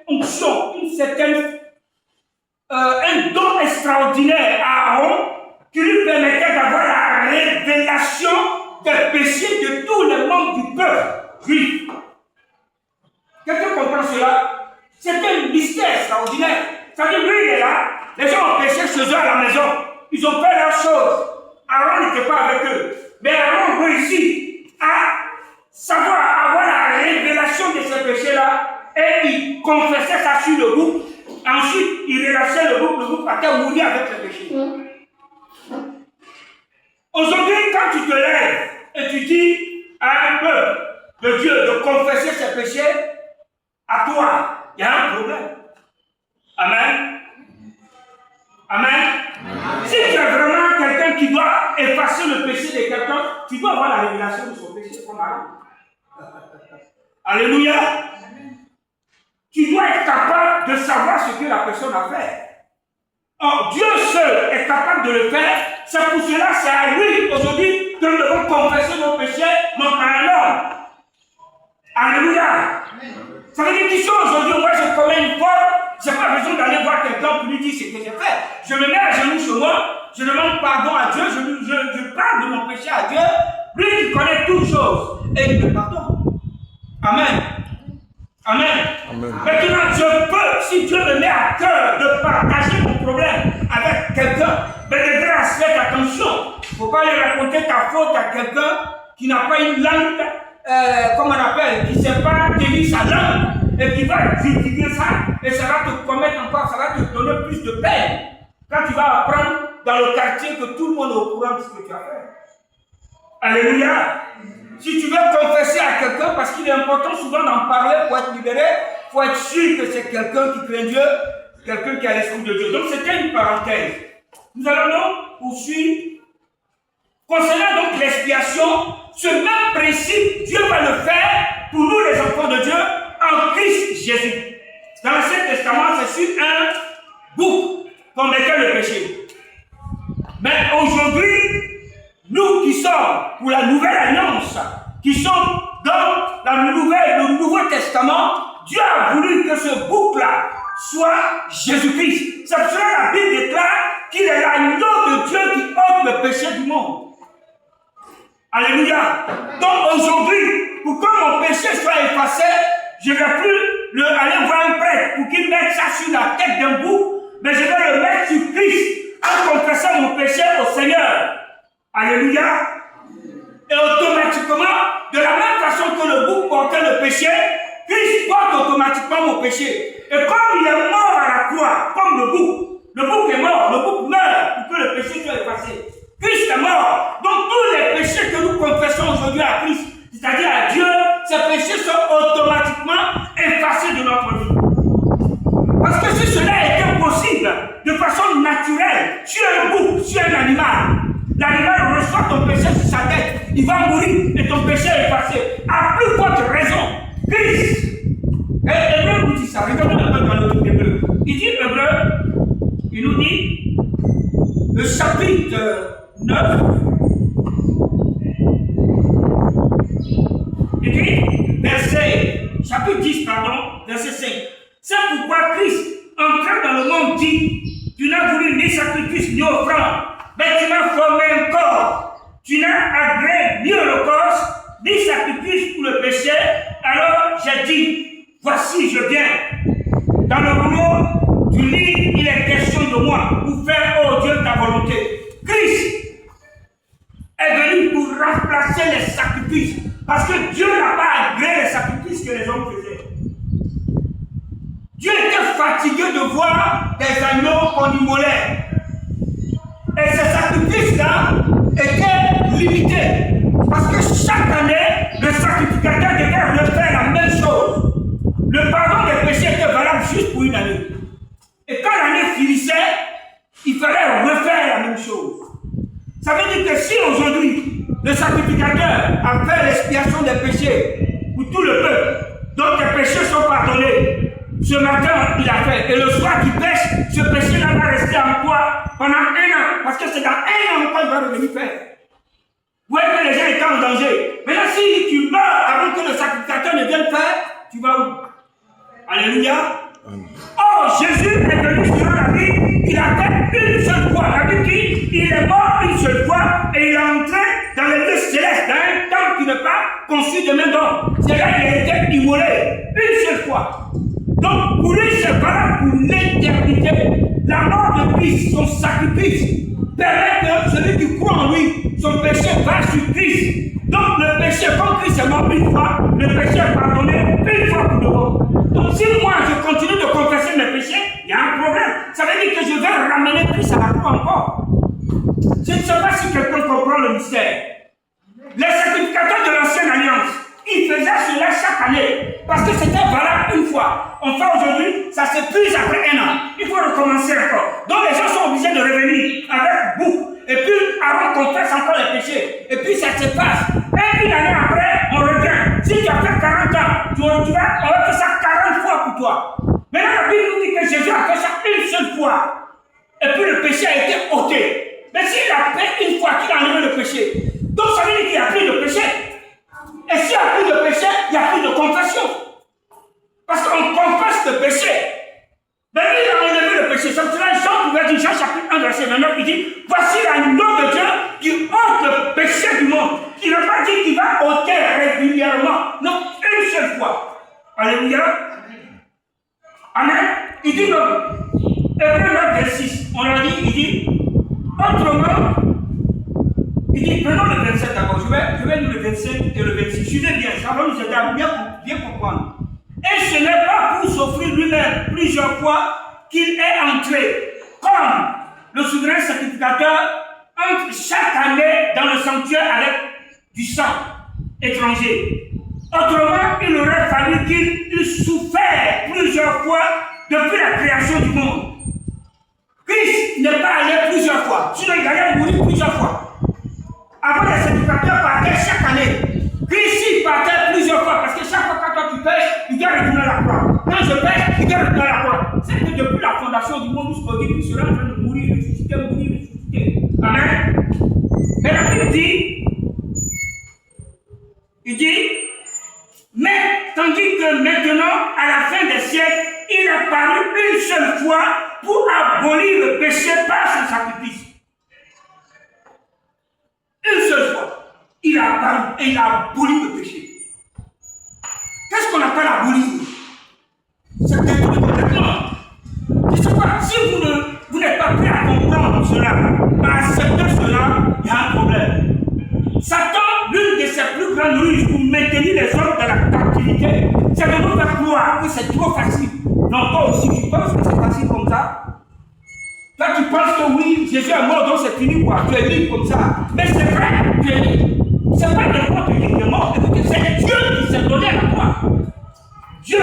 onction, un don extraordinaire à Aaron qui lui permettait d'avoir la révélation des péchés de tous les membres du peuple juif. Quelqu'un comprend cela? C'est un mystère extraordinaire. Ça dit, lui, il est là, les gens ont péché chez eux à la maison, ils ont fait leurs choses. Aaron n'était pas avec eux. Mais Aaron réussit à savoir avoir la révélation de ces péchés-là et il confessait ça sur le bouc. Ensuite, il relâchait le bouc partait mourir avec les péchés. Aujourd'hui, quand tu te lèves et tu dis à un peuple de Dieu de confesser ses péchés, à toi, il y a un problème. Amen. Amen. Si tu es vraiment quelqu'un qui doit effacer le péché de quelqu'un, tu dois avoir la révélation de son péché comme Aaron. Alléluia. Tu dois être capable de savoir ce que la personne a fait. Or, Dieu seul est capable de le faire. C'est pour cela, c'est à lui aujourd'hui que nous devons confesser nos péchés, non pas à l'homme. Alléluia. Ça veut dire qu'ici aujourd'hui, moi je commets une faute, je n'ai pas besoin d'aller voir quelqu'un pour lui dire ce que j'ai fait. Je me mets à genoux sur moi, je demande pardon à Dieu, je parle de mon péché à Dieu, lui qui connaît toutes choses, et il me pardonne. Amen. Amen. Amen. Maintenant, je peux, si Dieu me met à cœur de partager mon problème avec quelqu'un, mais de grâce, faites attention. Il ne faut pas lui raconter ta faute à quelqu'un qui n'a pas une langue, comme on appelle, qui ne sait pas tenir sa langue, et qui va critiquer ça, et ça va te commettre encore, ça va te donner plus de peine. Quand tu vas apprendre dans le quartier que tout le monde est au courant de ce que tu as fait. Alléluia. Si tu veux confesser à quelqu'un, parce qu'il est important souvent d'en parler pour être libéré, il faut être sûr que c'est quelqu'un qui craint Dieu, quelqu'un qui a l'esprit de Dieu. Donc c'était une parenthèse. Nous allons donc poursuivre. Concernant donc l'expiation, ce même principe, Dieu va le faire pour nous les enfants de Dieu en Christ Jésus. Dans l'Ancien Testament, c'est sur un bouc qu'on mettait le péché. Mais aujourd'hui, nous qui sommes pour la nouvelle alliance, qui sommes dans le Nouveau Testament, Dieu a voulu que ce bouc-là soit Jésus-Christ. C'est pour cela que la Bible déclare qu'il est l'agneau de Dieu qui ôte le péché du monde. Alléluia. Donc aujourd'hui, pour que mon péché soit effacé, je ne vais plus aller voir un prêtre pour qu'il mette ça sur la tête d'un bouc, mais je vais le mettre sur Christ en confessant mon péché au Seigneur. Alléluia. Et automatiquement, de la même façon que le bouc portait le péché, Christ porte automatiquement mon péché. Et comme il est mort à la croix, comme le bouc est mort, le bouc meurt pour que le péché soit effacé. Christ est mort. Donc tous les péchés que nous confessons aujourd'hui à Christ, c'est-à-dire à Dieu, ces péchés sont automatiquement effacés de notre vie. Parce que si cela était possible de façon naturelle, sur un bouc, sur un animal, l'animal reçoit ton péché sur sa tête, il va mourir et ton péché est effacé. À plus forte raison, Christ. Et Hébreu nous dit ça. Regardons un peu dans le livre d'Hébreu. Il dit Hébreu, il nous dit, le chapitre 9, il dit, chapitre 10, verset 5. C'est pourquoi Christ, entrant dans le monde, dit, tu n'as voulu ni sacrifice ni offrande, mais tu m'as formé un corps. Tu n'as agréé ni holocauste, ni sacrifice pour le péché. Alors j'ai dit, voici je viens. Dans le rouleau du livre, il est question de moi, pour faire, oh Dieu, ta volonté. Christ est venu pour remplacer les sacrifices, parce que Dieu n'a pas agréé les sacrifices que les hommes faisaient. Dieu était fatigué de voir des agneaux qu'on immolait. Et ces sacrifices-là étaient limités. Parce que chaque année, le sacrificateur devait refaire la même chose. Le pardon des péchés était valable juste pour une année. Et quand l'année finissait, il fallait refaire la même chose. Ça veut dire que si aujourd'hui, le sacrificateur a fait l'expiation des péchés pour tout le peuple, donc les péchés sont pardonnés, ce matin, il a fait. Et le soir qu'il pêche, ce péché-là va rester en toi pendant 1 an. Parce que c'est dans 1 an qu'il va revenir faire. Vous voyez que les gens étaient en danger. Maintenant, si tu meurs avant que le sacrificateur ne vienne faire, tu vas où? Alléluia. Oh, Jésus est venu sur la vie, il a fait une seule fois. La Bible dit, il est mort une seule fois et il est entré dans les lieux célestes, dans un temple qui n'est pas conçu de main d'homme. C'est là qu'il a été immolé une seule fois. Donc, pour lui, c'est valable pour l'éternité. La mort de Christ, son sacrifice, permet que celui qui croit en lui, son péché va sur Christ. Donc, le péché, comme Christ est mort une fois, le péché est pardonné une fois pour de bon. Donc, si moi, je continue de confesser mes péchés, il y a un problème. Ça veut dire que je vais ramener Christ à la croix encore. Je ne sais pas si quelqu'un comprend le mystère. Les sacrificateurs de l'ancienne alliance, ils faisaient cela chaque année. Parce que c'était valable une fois. Enfin, aujourd'hui, ça s'épuise après un an. Il faut recommencer encore. Donc, les gens sont obligés de revenir avec beaucoup. Et puis, avant qu'on fasse encore les péchés. Et puis, ça se passe. Et une année après, on revient. Si tu as fait 40 ans, tu vas, on va faire ça 40 fois pour toi. Maintenant, la Bible nous dit que Jésus a fait ça une seule fois. Et puis, le péché a été ôté. Mais s'il a fait une fois qu'il a enlevé le péché, donc ça veut dire qu'il n'y a plus de péché. Et s'il n'y a plus de péché, il n'y a plus de confession. Parce qu'on confesse le péché. Mais lui, il a enlevé le péché. C'est cela, Jean pouvait dire, Jean chapitre 1, verset 29, il dit, voici l'agneau de Dieu qui ôte le péché du monde. Il n'a pas dit qu'il va ôter régulièrement. Non, une seule fois. Alléluia. Amen. Il dit donc, Hébreux 9, verset 6, on l'a dit, il dit, autrement, il dit, prenons le 27 d'abord. Je vais lire le 25 et le 26. Suivez bien, ça va nous aider à bien comprendre. Et ce n'est pas pour s'offrir lui-même plusieurs fois qu'il est entré, comme le souverain sacrificateur entre chaque année dans le sanctuaire avec du sang étranger. Autrement, il aurait fallu qu'il eût souffert plusieurs fois depuis la création du monde. Christ n'est pas allé plusieurs fois, sinon il allait mourir plusieurs fois. Avant, les sacrificateurs partaient chaque année. Christ, il partait plusieurs fois, parce que chaque fois que toi tu pêches, il doit retourner à la croix. Quand je pêche, il doit retourner à la croix. C'est que depuis la fondation du monde jusqu'au début, il sera en train de mourir, ressusciter. Amen. Mais la Bible dit, il dit, mais tandis que maintenant, à la fin des siècles, il a paru une seule fois pour abolir le péché par son sacrifice. Une seule fois, il a apparu et il a aboli le péché. Qu'est-ce qu'on appelle abolir? C'est détruire complètement. Je ne sais pas, si vous n'êtes pas prêt à comprendre cela, à accepter cela, il y a un problème. Satan, l'une de ses plus grandes ruses pour maintenir les hommes dans la captivité, c'est de nous faire croire que c'est trop facile. Non, toi aussi, tu penses que c'est facile comme ça? Toi, tu penses que oui, Jésus est mort, donc c'est fini, quoi. Tu es libre comme ça. Mais c'est vrai, tu es libre. C'est pas n'importe qui est mort. Écoutez, c'est Dieu qui s'est donné à la croix. Dieu,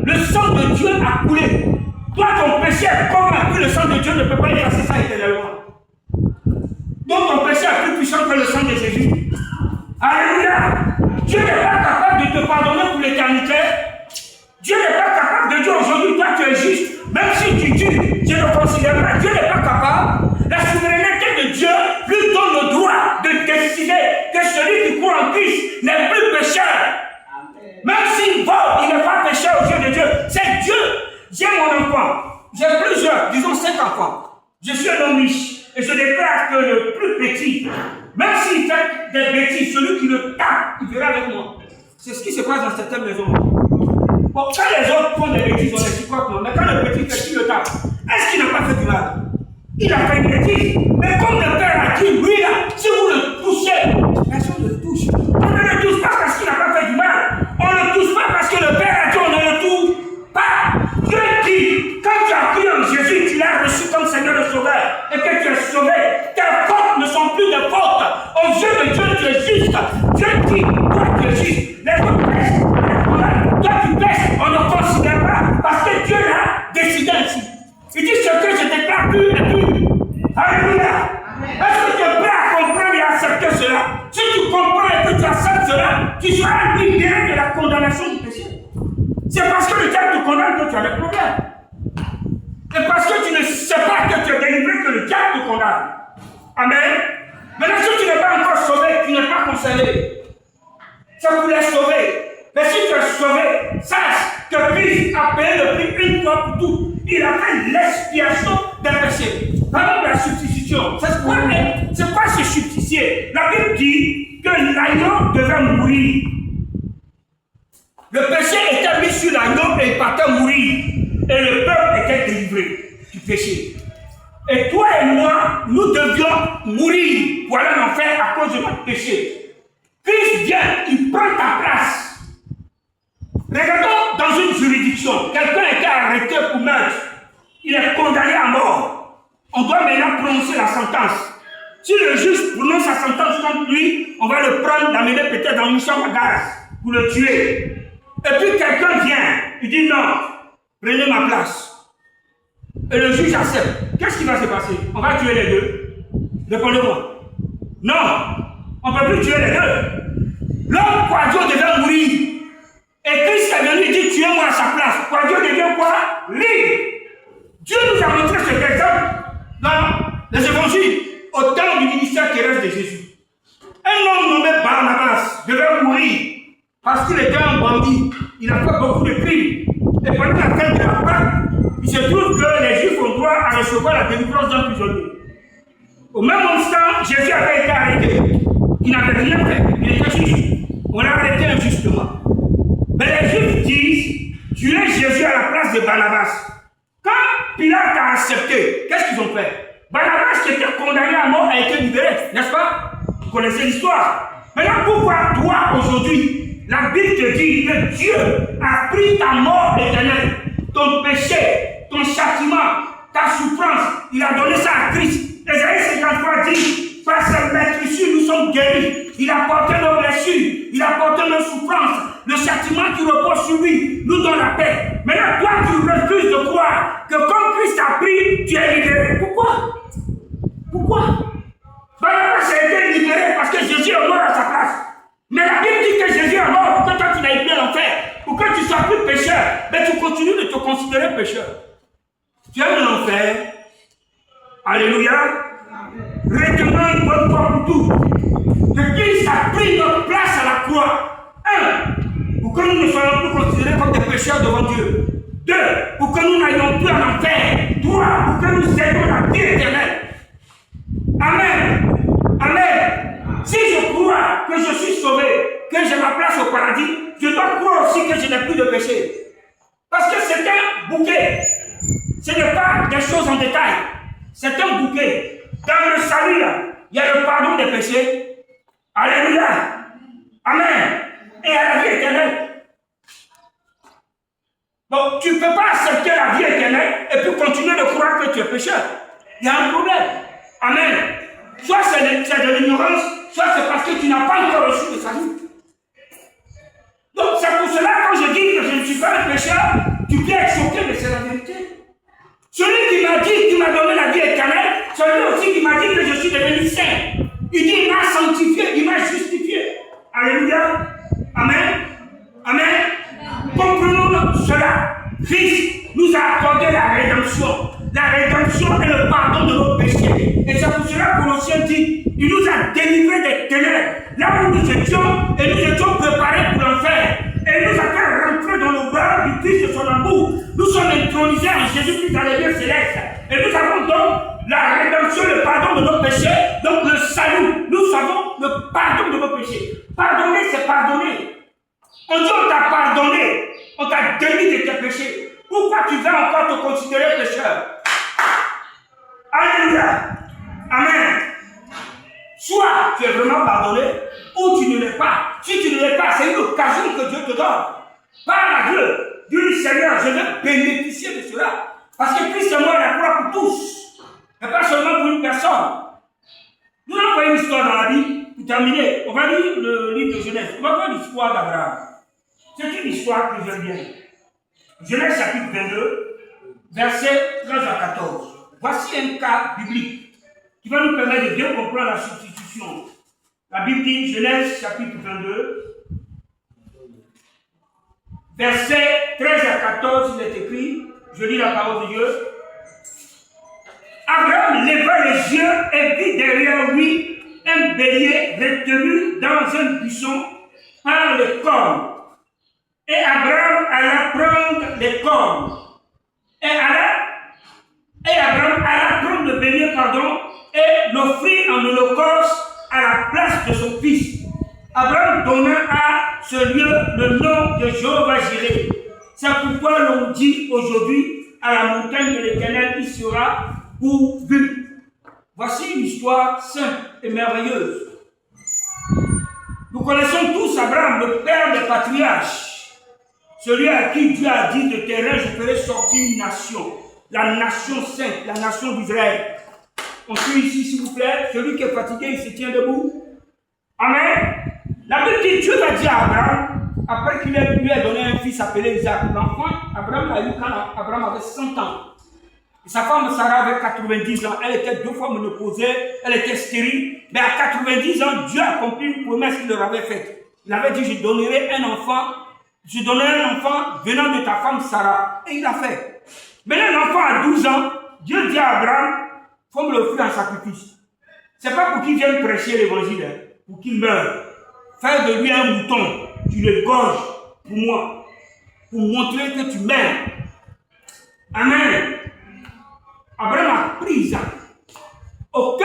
le sang de Dieu a coulé. Toi, ton péché est convaincu, le sang de Dieu ne peut pas effacer ça éternellement. Donc, ton péché est plus puissant que le sang de Jésus. Alléluia. Dieu n'est pas capable de te pardonner pour l'éternité. Dieu n'est pas capable de dire aujourd'hui, toi, tu es juste. Même si tu dis, je ne considère pas, Dieu n'est pas capable. La souveraineté de Dieu lui donne le droit de décider que celui qui croit en Christ n'est plus pécheur. Même s'il vole, il n'est pas pécheur aux yeux de Dieu. C'est Dieu. J'ai mon enfant. J'ai plusieurs, disons 5 enfants. Je suis un homme riche. Et je déclare que le plus petit, même s'il fait des bêtises, celui qui le tape, il verra avec moi. C'est ce qui se passe dans certaines maisons. Bon, quand les autres font des bêtises, on les supporte, mais quand le petit fait, qui le tape, est-ce qu'il n'a pas fait du mal? Il a fait une bêtise. Mais comme le père a dit, lui là, si vous le touchez, personne ne le touche. On ne le touche pas parce qu'il n'a pas fait du mal. On ne le touche pas parce que le père a dit, on ne le touche pas. Dieu dit, quand tu as cru en Jésus, tu l'as reçu comme Seigneur et Sauveur, et que tu es sauvé, tes fautes ne sont plus des fautes. Aux yeux de Dieu, tu es juste. Dieu dit, toi tu es juste. Les autres pêchent. Toi tu pêches, on ne considère pas, parce que Dieu l'a décidé ainsi. Il dit ce que je déclare plus et plus. Alléluia. Est-ce que tu es prêt à comprendre et à accepter cela? Si tu comprends et que tu acceptes cela, tu seras libéré de la condamnation du péché. C'est parce que le diable te condamne que tu as des problèmes. Et parce que tu ne sais pas que tu es délivré que le diable te condamne. Amen. Maintenant, si tu n'es pas encore sauvé, tu n'es pas concerné. Ça voulait sauver. Mais si tu es sauvé, sache que Christ a payé le prix une fois pour toutes. Il a fait l'expiation des péchés. Par la substitution. C'est quoi se substituer? La Bible dit que l'agneau devait mourir. Le péché était mis sur l'agneau et il partait mourir. Et le peuple était délivré du péché. Et toi et moi, nous devions mourir pour aller en enfer à cause de notre péché. Christ vient, il prend ta place. Regardons dans une juridiction, quelqu'un a été arrêté pour meurtre. Il est condamné à mort. On doit maintenant prononcer la sentence. Si le juge prononce sa sentence contre lui, on va le prendre, l'amener peut-être dans une chambre à gaz pour le tuer. Et puis quelqu'un vient, il dit non, prenez ma place. Et le juge accepte. Qu'est-ce qui va se passer? On va tuer les deux? Répondez-moi. Non, on ne peut plus tuer les deux. L'homme Kouadio devait mourir. Et Christ est venu et dit tuez-moi à sa place. Kouadio devient quoi? Libre. Dieu nous a montré cet exemple dans les évangiles au temps du ministère terrestre de Jésus. Un homme nommé Barnabas devait mourir parce qu'il était un bandit. Il a fait beaucoup de crimes. Et pendant la fin de la Pâque, il se trouve que les Juifs ont droit à recevoir la délivrance d'un prisonnier. Au même instant, Jésus avait été arrêté. Il n'avait rien fait. Il était juste. On l'a arrêté injustement. Mais les Juifs disent tuer Jésus à la place de Barnabas. Quand Pilate a accepté, qu'est-ce qu'ils ont fait? Barnabas, qui était condamné à mort, a été libéré, n'est-ce pas? Vous connaissez l'histoire. Maintenant, pourquoi toi, aujourd'hui, la Bible te dit que Dieu a pris ta mort éternelle, ton péché, ton châtiment, ta souffrance, il a donné ça à Christ. Ésaïe 53 dit, par sa maîtrise, nous sommes guéris. Il a porté nos blessures, il a porté nos souffrances. Le châtiment qui repose sur lui nous donne la paix. Maintenant, toi, tu refuses de croire que comme Christ a pris, tu es libéré. Pourquoi? Pourquoi? Barnabas a été libéré parce que Jésus est mort à sa place. Mais la Bible dit que Jésus est mort pour que toi tu n'ailles plus à l'enfer, pour que tu ne sois plus pécheur. Mais tu continues de te considérer pécheur. Tu aimes l'enfer. Alléluia. Retenons une bonne fois pour tout. Que Christ a pris notre place à la croix. 1. Pour que nous ne soyons plus considérés comme des pécheurs devant Dieu. 2. Pour que nous n'ayons plus à l'enfer. 3. Pour que nous ayons la vie éternelle. Amen. Amen. Si je crois que je suis sauvé, que j'ai ma place au paradis, je dois croire aussi que je n'ai plus de péché. Parce que c'est un bouquet. Ce n'est pas des choses en détail. C'est un bouquet. Dans le salut, il y a le pardon des péchés. Alléluia. Amen. Et à la vie éternelle. Donc, tu ne peux pas accepter la vie éternelle et puis continuer de croire que tu es pécheur. Il y a un problème. Amen. Soit c'est de l'ignorance, soit c'est parce que tu n'as pas encore reçu le salut. Donc, c'est pour cela, quand je dis que je ne suis pas un pécheur, tu peux être choqué, mais c'est la vérité. Celui qui m'a dit, qui m'a donné la vie éternelle, celui aussi qui m'a dit que je suis devenu saint. Il dit, il m'a sanctifié, il m'a justifié. Alléluia. Amen. Amen. Comprenons cela. Christ nous a accordé la rédemption. La rédemption est le pardon de nos péchés. Et c'est pour cela que Colossiens dit, il nous a délivrés des ténèbres, là où nous étions, et nous étions préparés pour l'enfer. Et il nous a fait rentrer dans le bras du Christ de son amour. Nous sommes intronisés en Jésus-Christ dans les lieux célestes. Et nous avons donc la rédemption, le pardon de nos péchés, donc le salut. Nous avons le pardon de nos péchés. Pardonner, c'est pardonner. On dit on t'a pardonné, on t'a délivré de tes péchés. Pourquoi tu vas encore te considérer pécheur? Alléluia. Amen. Soit tu es vraiment pardonné, ou tu ne l'es pas. Si tu ne l'es pas, c'est une occasion que Dieu te donne. Par la grâce du Seigneur, je vais bénéficier de cela. Parce que Christ est mort à la croix pour tous, et pas seulement pour une personne. Nous allons voir une histoire dans la Bible, pour terminer. On va lire le livre de Genèse. On va voir l'histoire d'Abraham. C'est une histoire que j'aime bien. Genèse chapitre 22, versets 13 à 14. Voici un cas biblique qui va nous permettre de bien comprendre la substitution. La Bible dit, Genèse chapitre 22, versets 13 à 14, il est écrit, je lis la parole de Dieu. Abraham leva les yeux et vit derrière lui un bélier retenu dans un buisson par le corps. Et Abraham alla prendre les cornes. Et Abraham alla prendre le bélier, et l'offrir en holocauste à la place de son fils. Abraham donna à ce lieu le nom de Jéhovah Jireh. C'est pourquoi l'on dit aujourd'hui à la montagne de l'Éternel, il sera pourvu. Voici une histoire simple et merveilleuse. Nous connaissons tous Abraham, le père des patriarches, celui à qui Dieu a dit de tes reins, je ferai sortir une nation, la nation sainte, la nation d'Israël. On suit ici, s'il vous plaît, celui qui est fatigué, il se tient debout. Amen. La Bible dit, Dieu va dire à Abraham, après qu'il lui a donné un fils appelé Isaac. L'enfant, Abraham l'a eu quand Abraham avait 100 ans. Et sa femme Sarah avait 90 ans. Elle était 2 fois ménopausée, elle était stérile. Mais à 90 ans, Dieu a accompli une promesse qu'il leur avait faite. Il avait dit, je donnerai un enfant venant de ta femme Sarah. Et il l'a fait. Maintenant, l'enfant a 12 ans. Dieu dit à Abraham, il faut me l'offrir en sacrifice. Ce n'est pas pour qu'il vienne prêcher l'évangile, pour qu'il meure. Faire de lui un mouton, tu le gorges pour moi, pour montrer que tu m'aimes. Amen. Abraham a pris Isaac. Aucun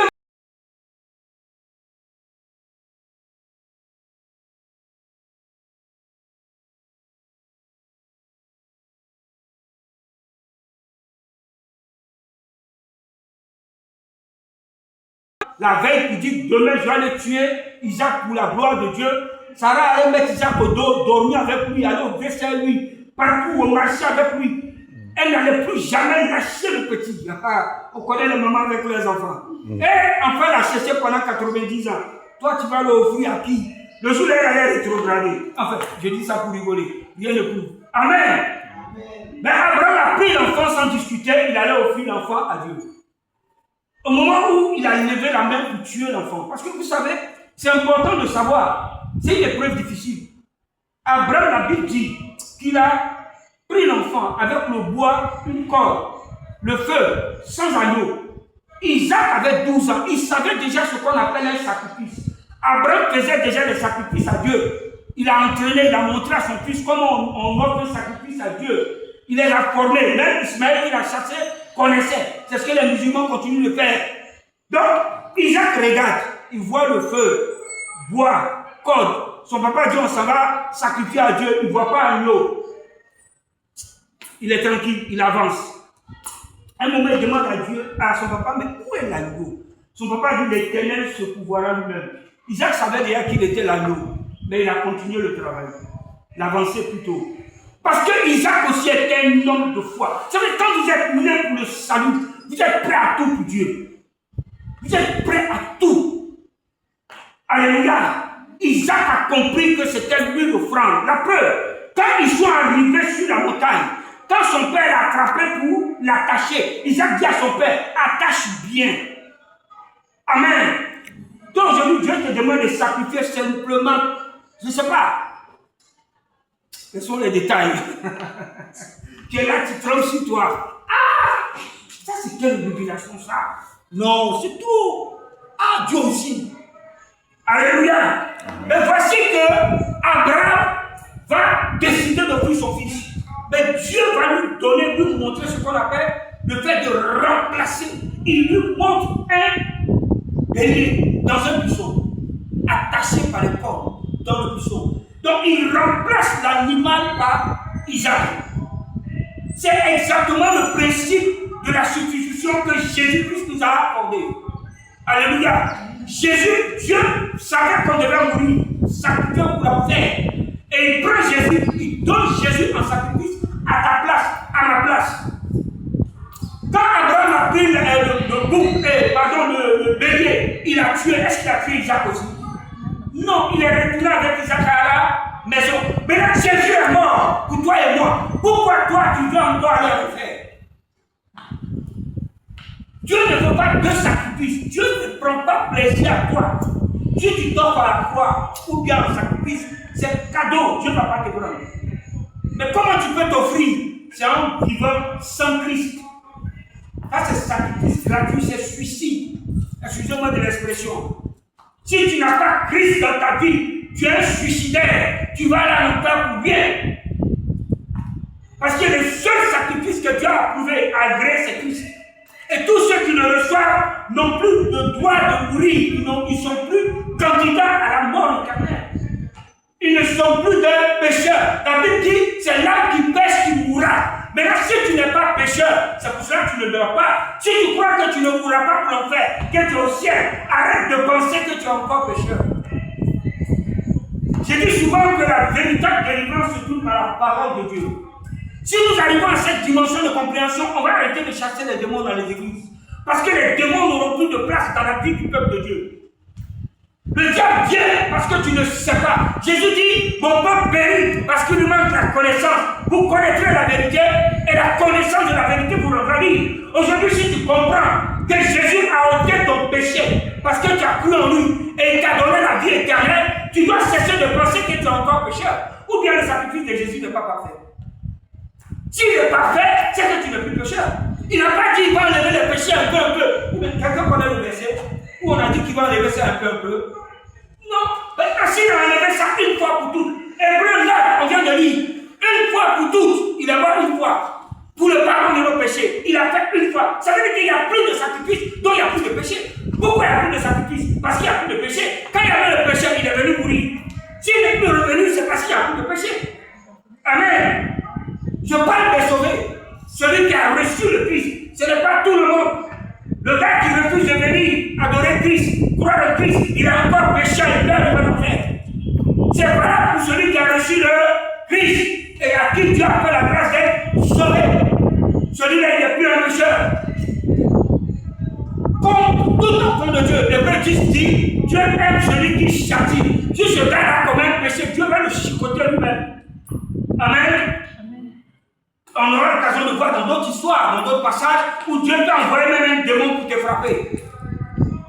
la veille pour dire demain je vais aller tuer Isaac pour la gloire de Dieu. Sarah allait mettre Isaac au dos, dormir avec lui, aller au vaisselle lui, partout où marcher avec lui. Elle n'allait plus jamais lâcher le petit. On connaît les mamans avec les enfants. Et enfin l'a cherché pendant 90 ans. Toi tu vas l'offrir à qui? Le jour où elle allait rétrograder. Enfin, je dis ça pour rigoler. Rien de plus. Amen. Mais Abraham a pris l'enfant sans discuter, il allait offrir l'enfant à Dieu. Au moment où il a levé la main pour tuer l'enfant. Parce que vous savez, c'est important de savoir. C'est une épreuve difficile. Abraham, la Bible dit qu'il a pris l'enfant avec le bois, une corde, le feu, sans agneau. Isaac avait 12 ans. Il savait déjà ce qu'on appelle un sacrifice. Abraham faisait déjà des sacrifices à Dieu. Il a entraîné, il a montré à son fils comment on offre un sacrifice à Dieu. Il les a formés. Même Ismaël, il a chassé, connaissait. C'est ce que les musulmans continuent de faire. Donc, Isaac regarde. Il voit le feu, bois, corde. Son papa dit on s'en va sacrifier à Dieu. Il ne voit pas agneau. Il est tranquille, il avance. Un moment, il demande à Dieu, à son papa, mais où est l'agneau? Son papa dit l'Éternel se pourvoira lui-même. Isaac savait déjà qu'il était l'agneau, mais il a continué le travail. Il avançait plutôt. Parce que Isaac aussi était un homme de foi. Vous savez, quand vous êtes né pour le salut, vous êtes prêt à tout pour Dieu. Vous êtes prêt à tout. Alléluia. Isaac a compris que c'était lui l'offrande. La preuve, quand ils sont arrivés sur la montagne, quand son père l'a attrapé pour l'attacher, Isaac dit à son père, attache bien. Amen. Donc aujourd'hui, Dieu te demande de sacrifier simplement, je ne sais pas, quels sont les détails. Tu es là, tu trembles sur toi. Ah, ça c'est quelle révélation ça? Non, c'est tout. Ah, Dieu aussi. Alléluia. Mais voici que Abraham va décider d'offrir son fils. Mais Dieu va lui montrer ce qu'on appelle le fait de remplacer. Il lui montre un bélier dans un buisson, attaché par les cornes dans le buisson. Donc il remplace l'animal par Isaac. C'est exactement le principe de la substitution que Jésus-Christ nous a accordé. Alléluia. Jésus, Dieu savait qu'on devait mourir, sacrifier pour la faire. Et il prend Jésus, il donne Jésus en sacrifice à ta place, à ma place. Quand Abraham a pris le bélier, il a tué. Est-ce qu'il a tué Isaac aussi? Non, il est retourné avec Isaac à la maison. Maintenant, Jésus est mort pour toi et moi. Pourquoi toi, tu veux encore aller le faire? Dieu ne veut pas de sacrifice. Dieu ne prend pas plaisir à toi. Dieu t'offre à la croix ou bien un sacrifice. C'est cadeau. Dieu ne va pas te prendre. Mais comment tu peux t'offrir? C'est en vivant sans Christ. Ça, c'est sacrifice gratuit, c'est suicide. Excusez-moi de l'expression. Si tu n'as pas Christ dans ta vie, tu es un suicidaire. Tu vas aller en enfer pour bien. Parce que le seul sacrifice que Dieu a approuvé, agréé, c'est Christ. Et tous ceux qui ne reçoivent n'ont plus de droit de mourir. Ils ne sont plus candidats à la mort éternelle. Ils ne sont plus des pécheurs. La Bible dit, c'est l'âme qui pêche qui mourra. Maintenant, si tu n'es pas pécheur, c'est pour cela que tu ne meurs pas. Si tu crois que tu ne mourras pas pour l'enfer, que tu es au ciel, arrête de penser que tu es encore pécheur. J'ai dit souvent que la véritable délivrance se trouve par la parole de Dieu. Si nous arrivons à cette dimension de compréhension, on va arrêter de chasser les démons dans les églises. Parce que les démons n'auront plus de place dans la vie du peuple de Dieu. Le diable vient parce que tu ne sais pas. Jésus dit, mon peuple périt parce qu'il lui manque la connaissance. Vous connaîtrez la vérité et la connaissance de la vérité vous rendra libre. Aujourd'hui, si tu comprends que Jésus a ôté ton péché parce que tu as cru en lui et il t'a donné la vie éternelle, tu dois cesser de penser que tu es encore pécheur. Ou bien le sacrifice de Jésus n'est pas parfait. S'il est parfait, c'est que tu n'es plus pécheur. Il n'a pas dit qu'il va enlever les péchés un peu. Ou bien quelqu'un connaît le verset où on a dit qu'il va enlever ça un peu. Non, maintenant s'il a enlevé ça une fois pour toutes, Hébreu là, on vient de lire, une fois pour toutes, il a mort une fois. Pour le pardon de nos péchés, il a fait une fois. Ça veut dire qu'il n'y a plus de sacrifice, donc il n'y a plus de péché. Pourquoi il n'y a plus de sacrifice? Parce qu'il n'y a plus de péché. Quand il y avait le péché, il est venu mourir. S'il n'est plus revenu, c'est parce qu'il n'y a plus de péché. Amen. Je parle des sauvés. Celui qui a reçu le Christ, ce n'est pas tout le monde. Le gars qui refuse de venir adorer Christ, croire en Christ, il a encore péché à l'intérieur de l'enfer. C'est valable pour celui qui a reçu le Christ et à qui Dieu a fait la grâce d'être sauvé. Celui-là, il n'est plus un pécheur. Comme tout enfant de Dieu, le Christ dit, Dieu aime celui qui châtie. Si ce gars-là commet un péché, Dieu va le chicoter lui-même. Amen. On aura l'occasion de voir dans d'autres histoires, dans d'autres passages, où Dieu t'a envoyé même un démon pour te frapper.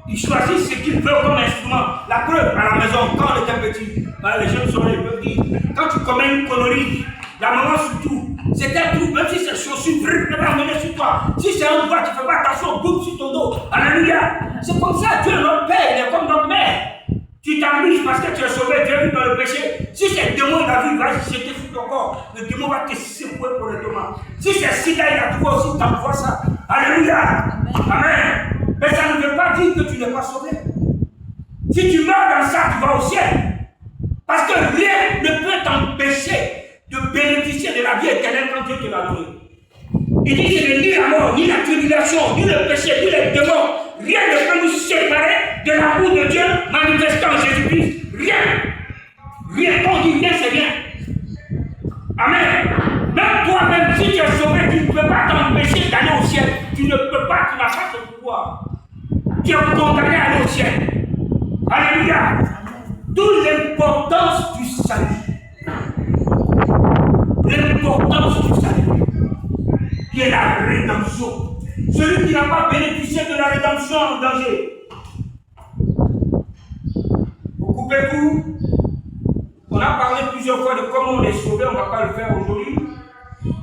Il choisit ce qu'il veut comme instrument. La preuve, à la maison, quand on était petit, les jeunes sont là, ils peuvent dire, quand tu commets une connerie, la maman surtout, c'est un trou, même si c'est chaussure, elle va amener sur toi. Si c'est un doigt, tu ne fais pas attention, boum sur ton dos. Alléluia. C'est comme ça, Dieu est notre Père, il est comme notre mère. Tu t'amuses parce que tu es sauvé, tu es vu dans le péché. Si c'est le démon, il a vu, il va se jeter sur ton corps. Le démon va te secouer pour le démon. Si c'est sida, il a trouvé aussi, t'envoie ça. Alléluia. Amen. Mais ça ne veut pas dire que tu n'es pas sauvé. Si tu meurs dans ça, tu vas au ciel. Parce que rien ne peut t'empêcher de bénéficier de la vie éternelle quand Dieu te l'a donné. Il dit que ni la mort, ni la tribulation, ni le péché, ni les démons, rien ne peut nous séparer de l'amour de Dieu manifesté en Jésus-Christ. Rien. Rien. Quand on dit rien, c'est rien. Amen. Même toi-même, si tu es sauvé, tu ne peux pas t'empêcher d'aller au ciel. Tu ne peux pas, tu n'as pas ce pouvoir. Tu es condamné à aller au ciel. Alléluia. D'où l'importance du salut. L'importance du salut. Qui est la rédemption. Celui qui n'a pas bénéficié de la rédemption en danger. Vous coupez court. On a parlé plusieurs fois de comment on est sauvé, on ne va pas le faire aujourd'hui.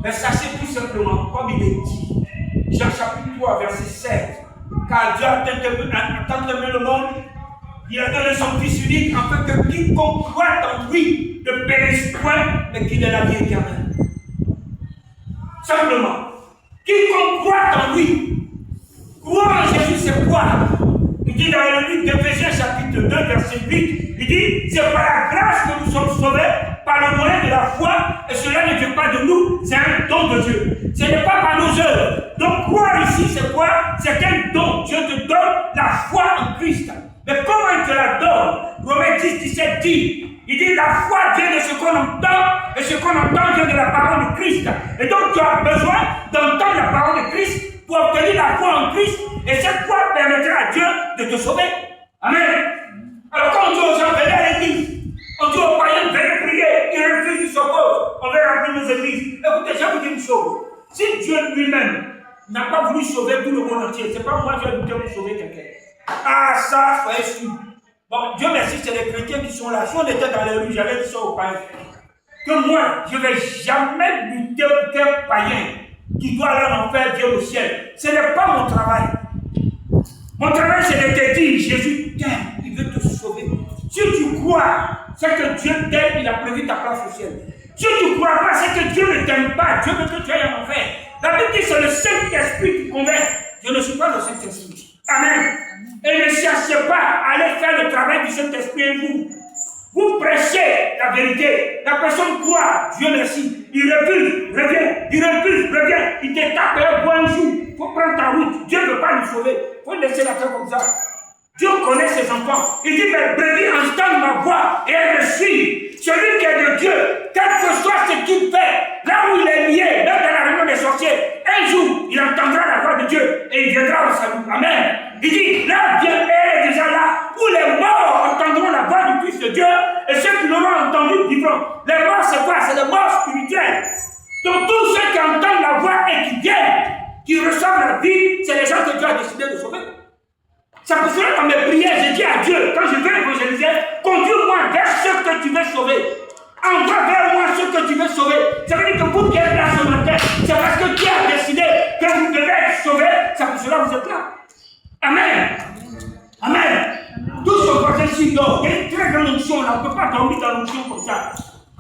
Mais sachez tout simplement, comme il est dit, Jean chapitre 3, verset 7, car Dieu a tant aimé le monde, il a donné son Fils unique, afin que quiconque croit en lui ne périsse point, mais qu'il ait la vie éternelle. Simplement. Quiconque croit en lui, croire en Jésus, c'est quoi? Il dit dans le livre d'Éphésiens chapitre 2, verset 8, il dit, c'est par la grâce que nous sommes sauvés, par le moyen de la foi, et cela ne vient pas de nous, c'est un don de Dieu. Ce n'est pas par nos œuvres. Donc croire ici, c'est quoi? C'est un don. Dieu te donne la foi en Christ. Mais comment il te la donne? Romains 10, 17 dit, il dit la foi vient de ce qu'on entend, et ce qu'on entend vient de la parole de Christ. Et donc tu as besoin d'entendre la parole de Christ pour obtenir la foi en Christ, et cette foi permettra à Dieu de te sauver. Amen. Alors quand on dit aux gens, venez à l'église, on dit aux païens, venez prier, ils refusent, ils s'opposent, on va remplir nos églises. Écoutez, je vous dis une chose, si Dieu lui-même n'a pas voulu sauver tout le monde entier, c'est pas moi qui vais vous sauver quelqu'un. Ah ça, soyez sûr. Bon, Dieu merci, c'est les chrétiens qui sont là. Si on était dans les rues, j'allais dire ça aux païens. Que moi, je ne vais jamais lutter pour qu'un païen qui doit aller en enfer vienne au ciel. Ce n'est pas mon travail. Mon travail, c'est de te dire, Jésus t'aime, il veut te sauver. Si tu crois, c'est que Dieu t'aime, il a prévu ta place au ciel. Si tu ne crois pas, c'est que Dieu ne t'aime pas. Dieu veut que tu ailles en enfer. La Bible dit que c'est le Saint-Esprit qui convainc. Je ne suis pas le Saint-Esprit. Amen. Et ne cherchez pas à aller faire le travail du Saint-Esprit en vous. Vous prêchez la vérité. La personne croit, Dieu merci. Il refuse, revient. Il refuse, revient. Il te tape un bon jour. Il faut prendre ta route. Dieu ne veut pas nous sauver. Il faut laisser la terre comme ça. Dieu connaît ses enfants. Il dit, mes brebis entendent ma voix et elles me suivent. Celui qui est de Dieu, quel que soit ce qu'il fait, là où il est lié, même dans la réunion des sorciers, un jour, il entendra la voix de Dieu et il viendra au salut. Amen. Il dit, là, Dieu est déjà là, où les morts entendront la voix du Fils de Dieu et ceux qui l'auront entendu vivront. Les morts, c'est quoi? C'est des morts spirituels. Donc, tous ceux qui entendent la voix et qui viennent, qui reçoivent la vie, c'est les gens que Dieu a décidé de sauver. C'est pour cela que dans mes prières, je dis à Dieu, quand je veux évangéliser, conduis-moi vers ceux que tu veux sauver. Envoie vers moi ceux que tu veux sauver. Ça veut dire que vous qui êtes là ce matin, c'est parce que Dieu a décidé que vous devez être sauvés. C'est pour cela que vous êtes là. Amen. Amen. Tous ce voisin ici dort. Il y a une très grande onction là. On ne peut pas dormir dans l'onction comme ça.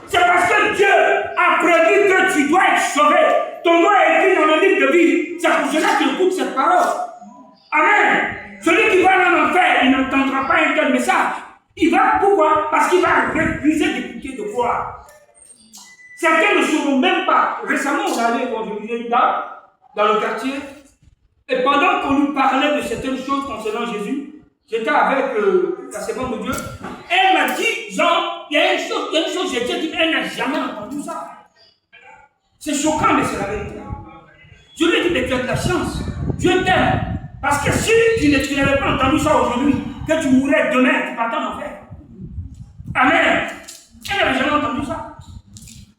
C'est parce que Dieu a prévu que tu dois être sauvé. Ton nom est écrit dans le livre de vie. C'est pour cela qu'il écoute cette parole. Amen. Celui qui va en enfer, il n'entendra pas un tel message. Il va, pourquoi? Parce qu'il va refuser d'écouter, de voir. Certains ne sauront même pas. Récemment, on est allé évangéliser une dame dans le quartier. Et pendant qu'on nous parlait de certaines choses concernant Jésus, j'étais avec la servante de Dieu. Elle m'a dit, Jean, il y a une chose, j'ai dit, elle n'a jamais entendu ça. C'est choquant, mais c'est la vérité. Je lui ai dit, mais tu as de la chance. Dieu t'aime. Parce que si tu n'avais pas entendu ça aujourd'hui, que tu mourrais demain, tu partais en enfer. Amen. Elle n'avait jamais entendu ça.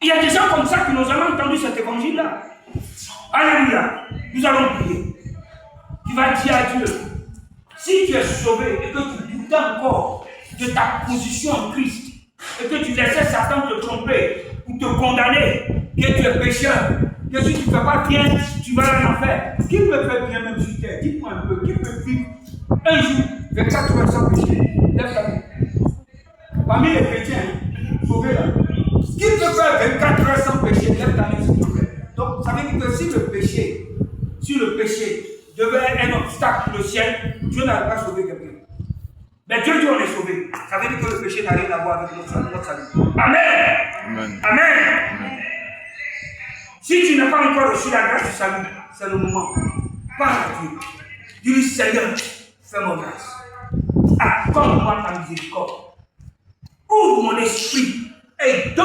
Il y a des gens comme ça qui n'ont jamais entendu cet évangile-là. Alléluia. Nous allons prier. Tu vas dire à Dieu, si tu es sauvé et que tu doutais encore de ta position en Christ, et que tu laissais Satan te tromper ou te condamner, que tu es pécheur, que si tu ne fais pas bien, tu vas en enfer. Qui peut faire bien même sur terre? Dis-moi un peu. Qui peut vivre un jour 24 heures sans péché? Lève ta main. Parmi les chrétiens, sauvés là. Qui peut faire 24 heures sans péché? Lève ta main s'il te plaît. Donc, ça veut dire que si le péché devait être un obstacle pour le ciel, Dieu n'avait pas sauvé quelqu'un. Mais Dieu dit on est sauvé. Ça veut dire que le péché n'a rien à voir avec notre salut. Amen. Amen. Amen. Si tu n'as pas encore reçu la grâce du salut, c'est le moment. Parle à Dieu. Dis-lui, Seigneur, fais-moi grâce. Accorde-moi ta miséricorde. Ouvre mon esprit et donne